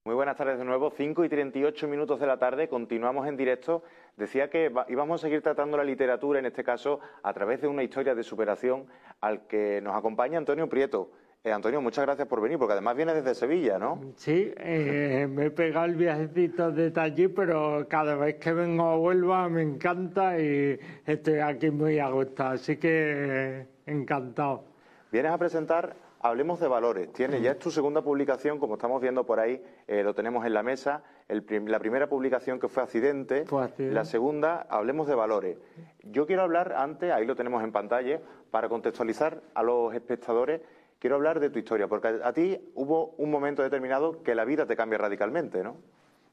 Muy buenas tardes de nuevo, 5:38 de la tarde, continuamos en directo. Decía que íbamos a seguir tratando la literatura, en este caso, a través de una historia de superación al que nos acompaña Antonio Prieto. Antonio, muchas gracias por venir, porque además viene desde Sevilla, ¿no? Sí, me he pegado el viajecito desde allí, pero cada vez que vengo a Huelva me encanta y estoy aquí muy a gusto, así que encantado. Vienes a presentar Hablemos de Valores. Ya es tu segunda publicación, como estamos viendo por ahí, lo tenemos en la mesa. La primera publicación que fue Accidente, la segunda, Hablemos de Valores. Yo quiero hablar antes, ahí lo tenemos en pantalla, para contextualizar a los espectadores. Quiero hablar de tu historia, porque a ti hubo un momento determinado que la vida te cambia radicalmente, ¿no?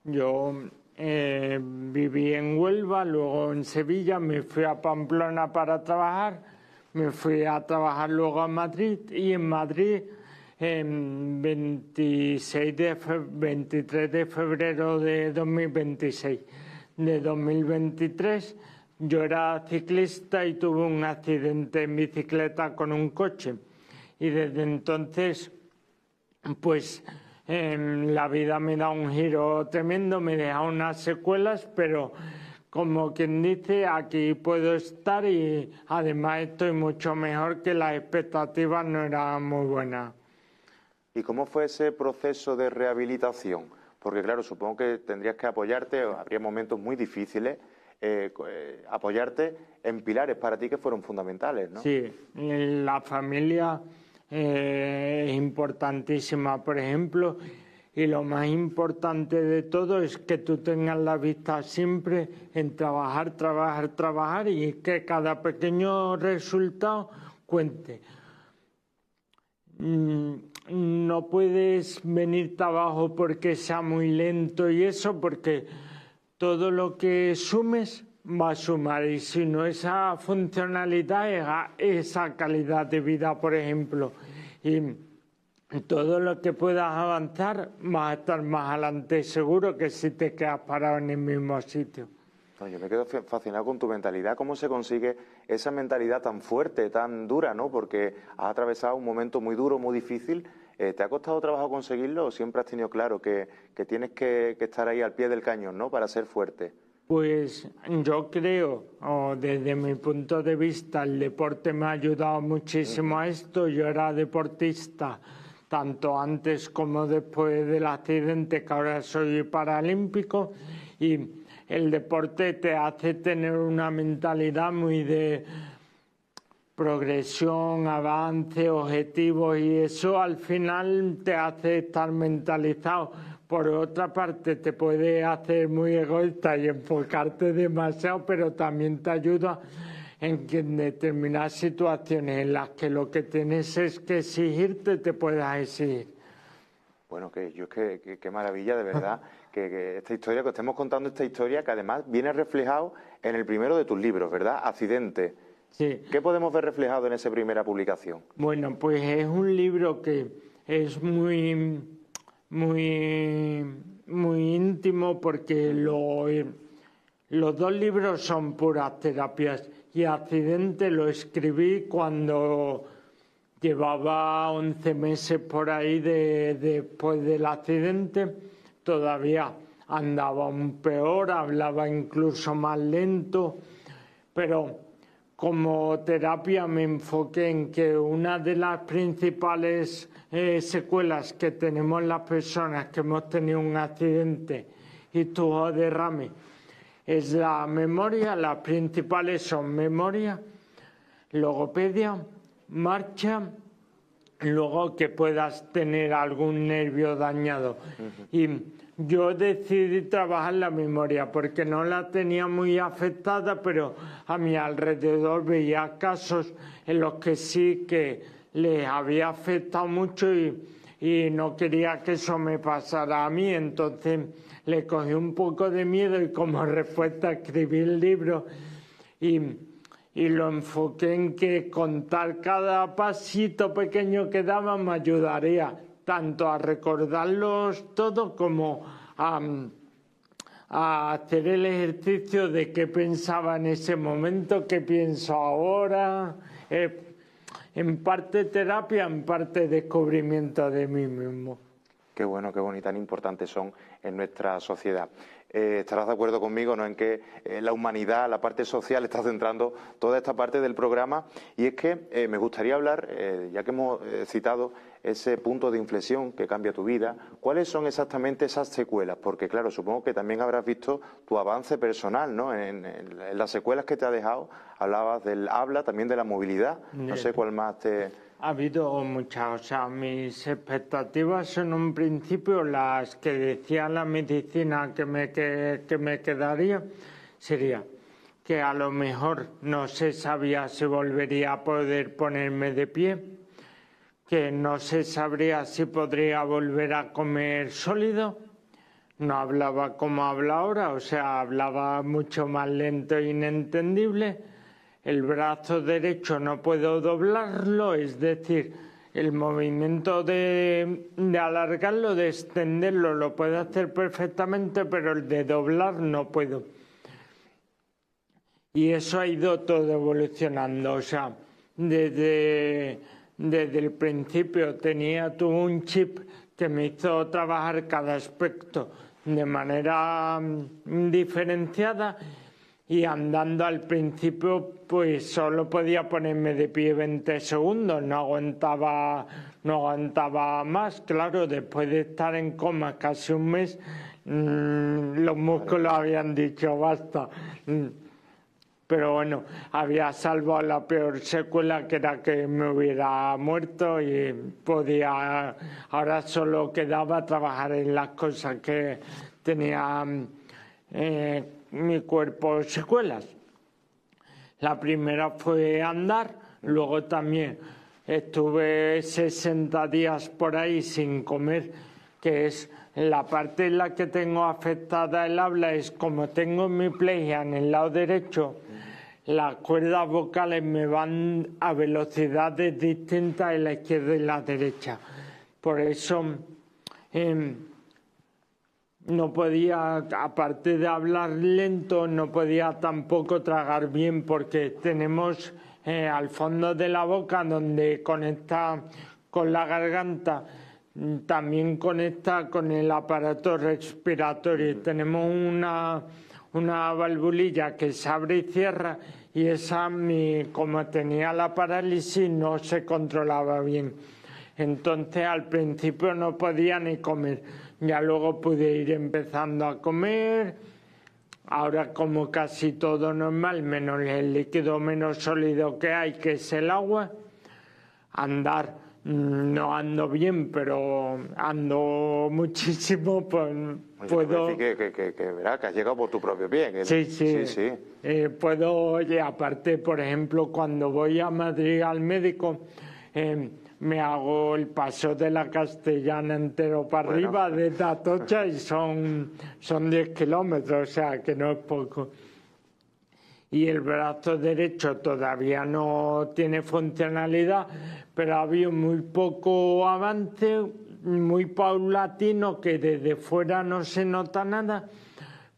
Yo viví en Huelva, luego en Sevilla, me fui a Pamplona para trabajar, me fui a trabajar luego a Madrid y en Madrid, en 23 de febrero de 2026, de 2023, yo era ciclista y tuve un accidente en bicicleta con un coche. Y desde entonces, pues la vida me da un giro tremendo, me deja unas secuelas, pero como quien dice, aquí puedo estar y además estoy mucho mejor, que las expectativas no eran muy buenas. ¿Y cómo fue ese proceso de rehabilitación? Porque claro, supongo que tendrías que apoyarte, habría momentos muy difíciles, apoyarte en pilares para ti que fueron fundamentales, ¿no? Sí, la familia es importantísima, por ejemplo, y lo más importante de todo es que tú tengas la vista siempre en trabajar, trabajar, trabajar y que cada pequeño resultado cuente. No puedes venirte abajo porque sea muy lento y eso, porque todo lo que sumes va a sumar, y si no, esa funcionalidad, esa calidad de vida, por ejemplo, y todo lo que puedas avanzar vas a estar más adelante seguro que si te quedas parado en el mismo sitio. Yo me quedo fascinado con tu mentalidad. ¿Cómo se consigue esa mentalidad tan fuerte, tan dura, ¿no? Porque has atravesado un momento muy duro, muy difícil. ¿Te ha costado trabajo conseguirlo o siempre has tenido claro que tienes que estar ahí al pie del cañón, ¿no? Para ser fuerte. Pues yo creo, desde mi punto de vista, el deporte me ha ayudado muchísimo a esto. Yo era deportista tanto antes como después del accidente, que ahora soy paralímpico, y el deporte te hace tener una mentalidad muy de progresión, avance, objetivos, y eso al final te hace estar mentalizado. Por otra parte, te puede hacer muy egoísta y enfocarte demasiado, pero también te ayuda en que en determinadas situaciones en las que lo que tienes es que exigirte, te puedas exigir. Bueno, qué maravilla, de verdad, que esta historia, que estemos contando esta historia, que además viene reflejado en el primero de tus libros, ¿verdad? Accidente. Sí. ¿Qué podemos ver reflejado en esa primera publicación? Bueno, pues es un libro que es muy íntimo, porque los dos libros son puras terapias, y Accidente lo escribí cuando llevaba 11 meses por ahí después del accidente. Todavía andaba aún peor, hablaba incluso más lento, pero como terapia me enfoqué en que una de las principales secuelas que tenemos las personas que hemos tenido un accidente y tubo derrame es la memoria. Las principales son memoria, logopedia, marcha, luego que puedas tener algún nervio dañado. Y yo decidí trabajar la memoria porque no la tenía muy afectada, pero a mi alrededor veía casos en los que sí que les había afectado mucho y no quería que eso me pasara a mí. Entonces le cogí un poco de miedo y como respuesta escribí el libro y lo enfoqué en que contar cada pasito pequeño que daba me ayudaría tanto a recordarlos todos como a hacer el ejercicio de qué pensaba en ese momento, qué pienso ahora. En parte terapia, en parte descubrimiento de mí mismo. Qué bueno y tan importantes son en nuestra sociedad. Estarás de acuerdo conmigo, ¿no?, en que la humanidad, la parte social, está centrando toda esta parte del programa. Y es que me gustaría hablar, ya que hemos citado ese punto de inflexión que cambia tu vida, ¿cuáles son exactamente esas secuelas? Porque, claro, supongo que también habrás visto tu avance personal, ¿no? En las secuelas que te ha dejado, hablabas del habla, también de la movilidad. No sé cuál más te... Ha habido muchas, o sea, mis expectativas en un principio, las que decía la medicina que me quedaría, sería que a lo mejor no se sabía si volvería a poder ponerme de pie, que no se sabría si podría volver a comer sólido, no hablaba como habla ahora, o sea, hablaba mucho más lento e inentendible. El brazo derecho no puedo doblarlo, es decir, el movimiento de alargarlo, de extenderlo, lo puedo hacer perfectamente, pero el de doblar no puedo. Y eso ha ido todo evolucionando, o sea, desde el principio tuve un chip que me hizo trabajar cada aspecto de manera diferenciada. Y andando al principio, pues solo podía ponerme de pie 20 segundos, no aguantaba más. Claro, después de estar en coma casi un mes, los músculos habían dicho basta. Pero bueno, había salvado la peor secuela, que era que me hubiera muerto, y ahora solo quedaba trabajar en las cosas que tenía mi cuerpo secuelas. La primera fue andar, luego también estuve 60 días por ahí sin comer, que es la parte en la que tengo afectada el habla, es como tengo hemiplegia en el lado derecho, las cuerdas vocales me van a velocidades distintas en la izquierda y la derecha. Por eso no podía, aparte de hablar lento, no podía tampoco tragar bien, porque tenemos al fondo de la boca, donde conecta con la garganta, también conecta con el aparato respiratorio. Tenemos una valvulilla que se abre y cierra, y esa, como tenía la parálisis, no se controlaba bien. Entonces al principio no podía ni comer. Ya luego pude ir empezando a comer. Ahora como casi todo normal, menos el líquido menos sólido que hay, que es el agua. Andar, no ando bien, pero ando muchísimo, pues puedo... Que verás que has llegado por tu propio pie. Sí. Puedo, oye, aparte, por ejemplo, cuando voy a Madrid al médico, me hago el paso de la Castellana entero para arriba de Atocha, y son 10 kilómetros, o sea que no es poco. Y el brazo derecho todavía no tiene funcionalidad, pero ha habido muy poco avance, muy paulatino, que desde fuera no se nota nada,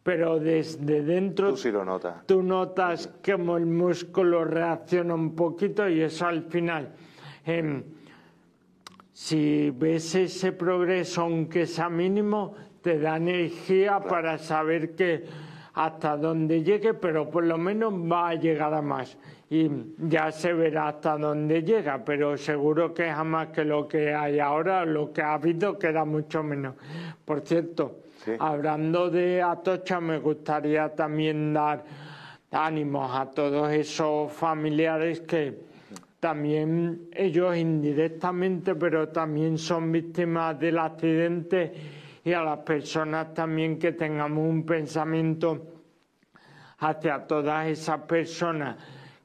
pero desde dentro tú sí lo notas. Tú notas como el músculo reacciona un poquito, y eso al final... si ves ese progreso, aunque sea mínimo, te da energía para saber que hasta dónde llegue, pero por lo menos va a llegar a más. Y ya se verá hasta dónde llega, pero seguro que es más que lo que hay ahora, lo que ha habido, que era mucho menos. Por cierto, hablando de Atocha, me gustaría también dar ánimos a todos esos familiares que también ellos indirectamente, pero también son víctimas del accidente, y a las personas también que tengamos un pensamiento hacia todas esas personas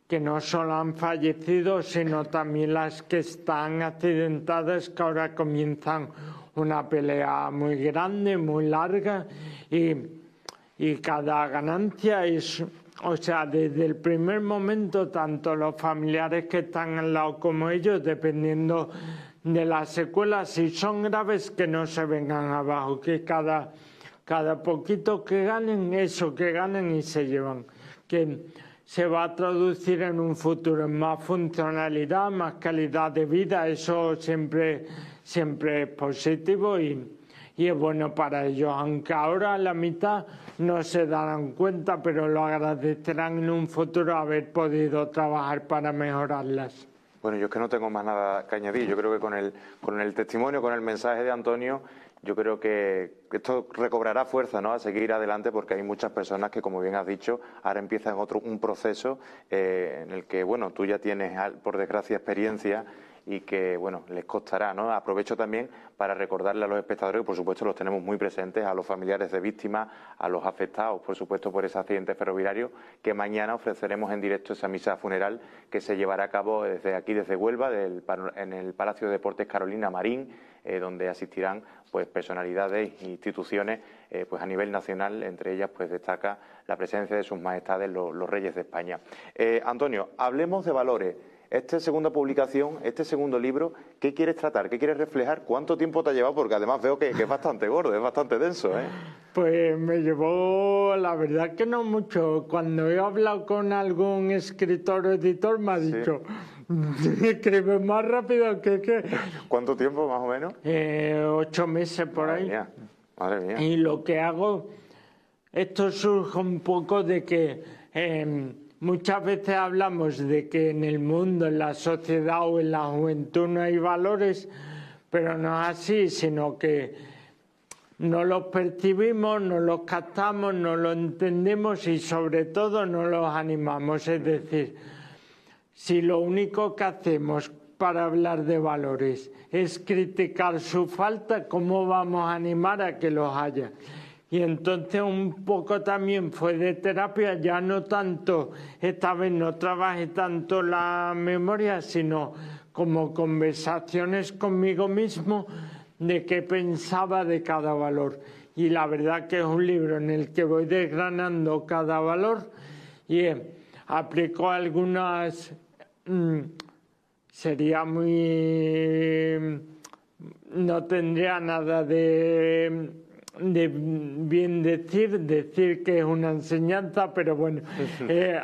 que no solo han fallecido, sino también las que están accidentadas, que ahora comienzan una pelea muy grande, muy larga, y cada ganancia es... O sea, desde el primer momento, tanto los familiares que están al lado como ellos, dependiendo de las secuelas, si son graves, que no se vengan abajo, que cada poquito que ganen, eso que ganen y se llevan, que se va a traducir en un futuro en más funcionalidad, más calidad de vida, eso siempre es positivo, y y es bueno para ellos, aunque ahora a la mitad no se darán cuenta, pero lo agradecerán en un futuro haber podido trabajar para mejorarlas. Bueno, yo es que no tengo más nada que añadir. Yo creo que con el testimonio, con el mensaje de Antonio, yo creo que esto recobrará fuerza, ¿no?, a seguir adelante, porque hay muchas personas que, como bien has dicho, ahora empiezan un proceso en el que, bueno, tú ya tienes, por desgracia, experiencia y que, bueno, les costará, ¿no? Aprovecho también para recordarle a los espectadores, que por supuesto los tenemos muy presentes, a los familiares de víctimas, a los afectados, por supuesto, por ese accidente ferroviario, que mañana ofreceremos en directo esa misa funeral que se llevará a cabo desde aquí, desde Huelva, en el Palacio de Deportes Carolina Marín, donde asistirán pues personalidades e instituciones pues a nivel nacional. Entre ellas pues destaca la presencia de sus majestades los reyes de España. Antonio, hablemos de valores. Esta segunda publicación, este segundo libro, ¿qué quieres tratar? ¿Qué quieres reflejar? ¿Cuánto tiempo te ha llevado? Porque además veo que es bastante gordo, es bastante denso, ¿eh? Pues me llevó, la verdad que no mucho. Cuando he hablado con algún escritor o editor me ha dicho, escribe más rápido que... ¿Cuánto tiempo más o menos? 8 meses por ahí. Madre mía. Y lo que hago, esto surge un poco de que... muchas veces hablamos de que en el mundo, en la sociedad o en la juventud no hay valores, pero no es así, sino que no los percibimos, no los captamos, no los entendemos y sobre todo no los animamos. Es decir, si lo único que hacemos para hablar de valores es criticar su falta, ¿cómo vamos a animar a que los haya? Y entonces un poco también fue de terapia, ya no tanto, esta vez no trabajé tanto la memoria, sino como conversaciones conmigo mismo de qué pensaba de cada valor. Y la verdad que es un libro en el que voy desgranando cada valor y aplico algunas, sería muy, no tendría nada de bien decir que es una enseñanza, pero bueno,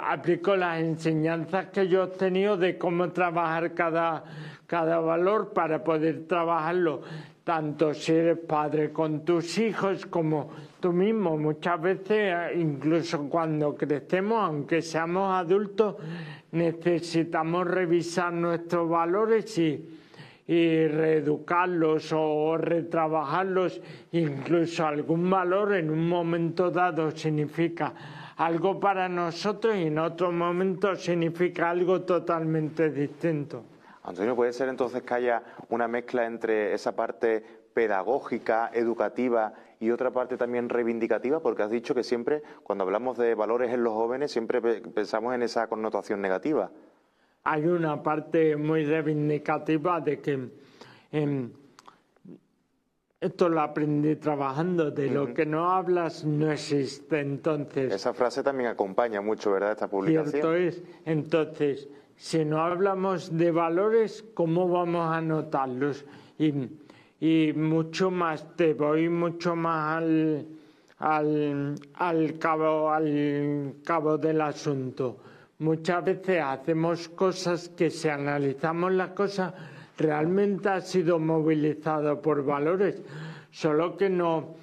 aplico las enseñanzas que yo he obtenido de cómo trabajar cada valor para poder trabajarlo, tanto si eres padre con tus hijos como tú mismo. Muchas veces, incluso cuando crecemos, aunque seamos adultos, necesitamos revisar nuestros valores y reeducarlos o retrabajarlos. Incluso algún valor en un momento dado significa algo para nosotros y en otro momento significa algo totalmente distinto. Antonio, ¿puede ser entonces que haya una mezcla entre esa parte pedagógica, educativa y otra parte también reivindicativa? Porque has dicho que siempre, cuando hablamos de valores en los jóvenes, siempre pensamos en esa connotación negativa. Hay una parte muy reivindicativa de que esto lo aprendí trabajando, de lo que no hablas no existe. Entonces, esa frase también acompaña mucho, ¿verdad?, esta publicación. Cierto es. Entonces, si no hablamos de valores, ¿cómo vamos a notarlos? Y mucho más, te voy mucho más al cabo del asunto. Muchas veces hacemos cosas que, si analizamos las cosas, realmente ha sido movilizado por valores, solo que no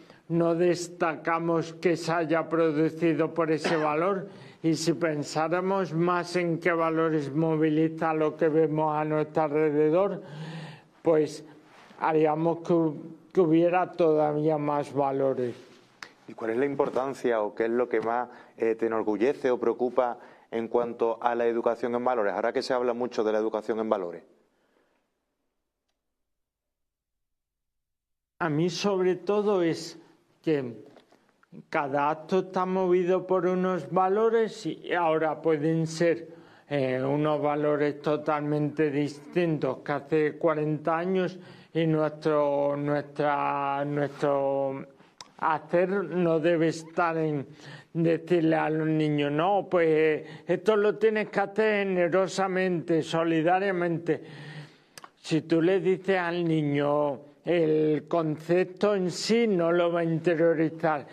destacamos que se haya producido por ese valor. Y si pensáramos más en qué valores moviliza lo que vemos a nuestro alrededor, pues haríamos que hubiera todavía más valores. ¿Y cuál es la importancia o qué es lo que más te enorgullece o preocupa en cuanto a la educación en valores, ahora que se habla mucho de la educación en valores? A mí sobre todo es que cada acto está movido por unos valores y ahora pueden ser unos valores totalmente distintos que hace 40 años y nuestro hacer no debe estar en decirle a los niños, no, pues esto lo tienes que hacer generosamente, solidariamente. Si tú le dices al niño el concepto en sí, no lo va a interiorizar.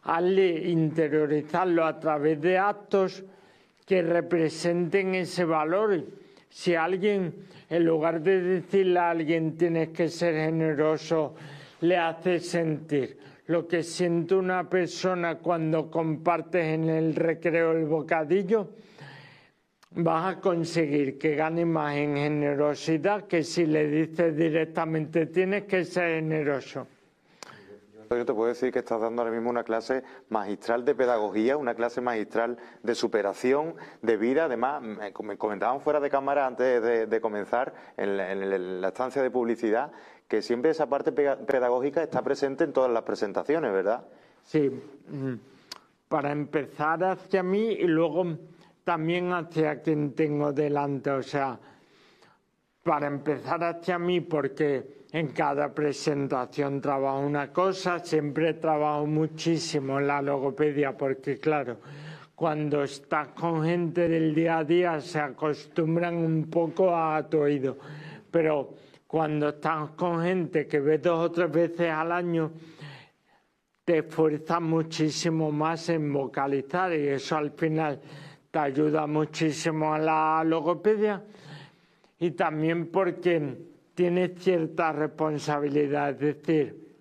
Hazle interiorizarlo a través de actos que representen ese valor. Si alguien, en lugar de decirle a alguien tienes que ser generoso, le hace sentir. Lo que siente una persona cuando compartes en el recreo el bocadillo, vas a conseguir que gane más en generosidad que si le dices directamente tienes que ser generoso. Yo te puedo decir que estás dando ahora mismo una clase magistral de pedagogía, una clase magistral de superación, de vida. Además, me comentaban fuera de cámara antes de comenzar, en la estancia de publicidad, que siempre esa parte pedagógica está presente en todas las presentaciones, ¿verdad? Sí, para empezar hacia mí y luego también hacia quien tengo delante, o sea, para empezar hacia mí porque en cada presentación trabajo una cosa, siempre trabajo muchísimo en la logopedia porque claro, cuando estás con gente del día a día se acostumbran un poco a tu oído, pero cuando estás con gente que ves 2 o 3 veces al año, te esfuerzas muchísimo más en vocalizar y eso al final te ayuda muchísimo a la logopedia y también porque tienes cierta responsabilidad, es decir,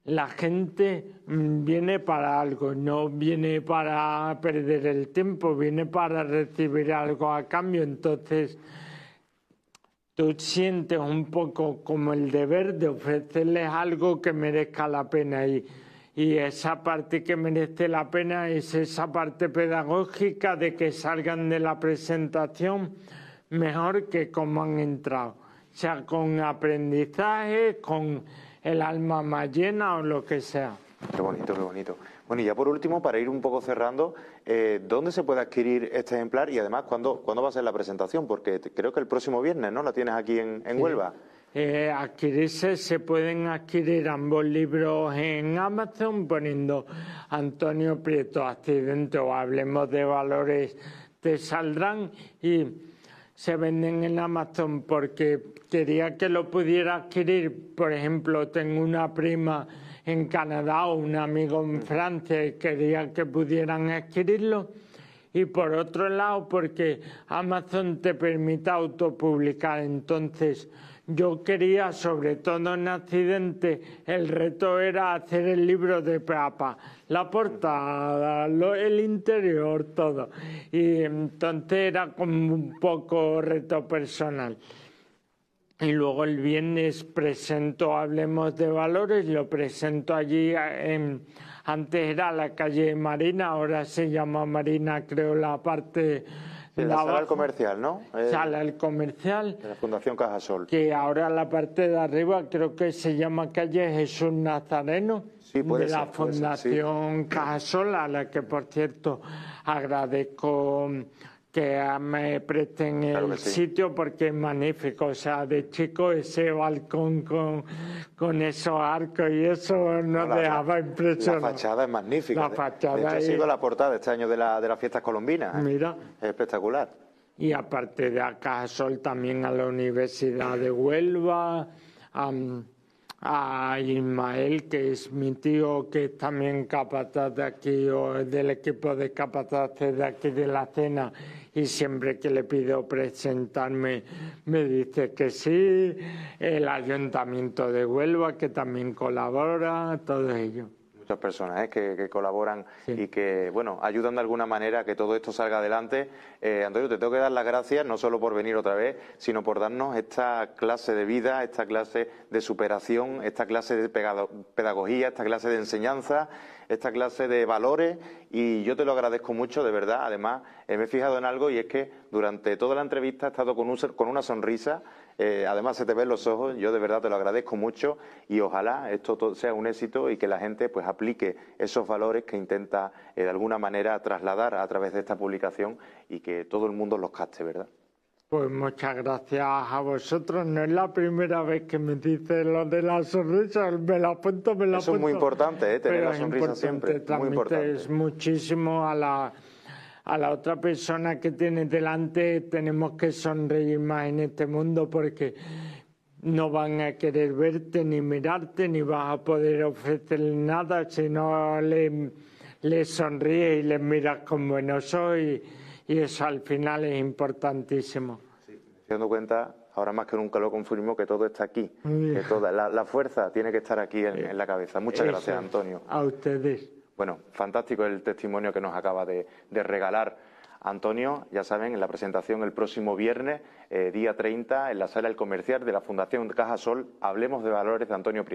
la gente viene para algo, no viene para perder el tiempo, viene para recibir algo a cambio, entonces tú sientes un poco como el deber de ofrecerles algo que merezca la pena y esa parte que merece la pena es esa parte pedagógica de que salgan de la presentación mejor que como han entrado, sea con aprendizaje, con el alma más llena o lo que sea. Qué bonito, qué bonito. Bueno, y ya por último, para ir un poco cerrando, ¿dónde se puede adquirir este ejemplar? Y además, ¿cuándo va a ser la presentación? Porque creo que el próximo viernes, ¿no? La tienes aquí en Huelva. Se pueden adquirir ambos libros en Amazon poniendo Antonio Prieto Accidente o Hablemos de Valores, te saldrán y se venden en Amazon porque quería que lo pudiera adquirir. Por ejemplo, tengo una prima en Canadá o un amigo en Francia y quería que pudieran adquirirlo. Y por otro lado, porque Amazon te permite autopublicar. Entonces, yo quería, sobre todo en Accidente, el reto era hacer el libro de Peapa, la portada, el interior, todo. Y entonces era como un poco reto personal. Y luego el viernes presento Hablemos de Valores, lo presento allí antes era la calle Marina, ahora se llama Marina, creo, la parte de la sala del comercial, ¿no? Sala del comercial. De la Fundación Cajasol. Que ahora la parte de arriba creo que se llama calle Jesús Nazareno. Sí, puede de ser, la Fundación Cajasol, a la que, por cierto, agradezco que me presten el sitio porque es magnífico. O sea, de chico ese balcón con esos arcos y eso nos dejaba impresionado. La fachada es magnífica. La fachada de hecho, ha sido la portada este año de las fiestas colombinas. Mira. Es espectacular. Y aparte de Cajasol, también a la Universidad de Huelva, a Ismael, que es mi tío, que es también capataz de aquí, o del equipo de capataces de aquí de la cena, y siempre que le pido presentarme me dice que sí, el Ayuntamiento de Huelva, que también colabora, todo ello. Muchas personas que colaboran y que, bueno, ayudan de alguna manera a que todo esto salga adelante. Antonio, te tengo que dar las gracias no solo por venir otra vez, sino por darnos esta clase de vida, esta clase de superación, esta clase de pedagogía, esta clase de enseñanza, esta clase de valores, y yo te lo agradezco mucho, de verdad. Además, me he fijado en algo, y es que durante toda la entrevista has estado con una sonrisa. Además se te ven los ojos, yo de verdad te lo agradezco mucho y ojalá esto sea un éxito y que la gente pues aplique esos valores que intenta de alguna manera trasladar a través de esta publicación y que todo el mundo los capte, ¿verdad? Pues muchas gracias a vosotros. No es la primera vez que me dices lo de la sonrisa, me la apunto. Eso es muy importante, tener la sonrisa siempre. Muy importante. Es muchísimo a la otra persona que tienes delante. Tenemos que sonreír más en este mundo porque no van a querer verte ni mirarte, ni vas a poder ofrecerle nada si no le sonríes y les miras con buenos ojos, y eso al final es importantísimo. Sí, me estoy dando cuenta, ahora más que nunca lo confirmo, que todo está aquí, que toda la fuerza tiene que estar aquí en la cabeza. Muchas gracias, Antonio. A ustedes. Bueno, fantástico el testimonio que nos acaba de regalar Antonio. Ya saben, en la presentación el próximo viernes, día 30, en la Sala del Comercial de la Fundación Cajasol, hablemos de valores de Antonio Prieto.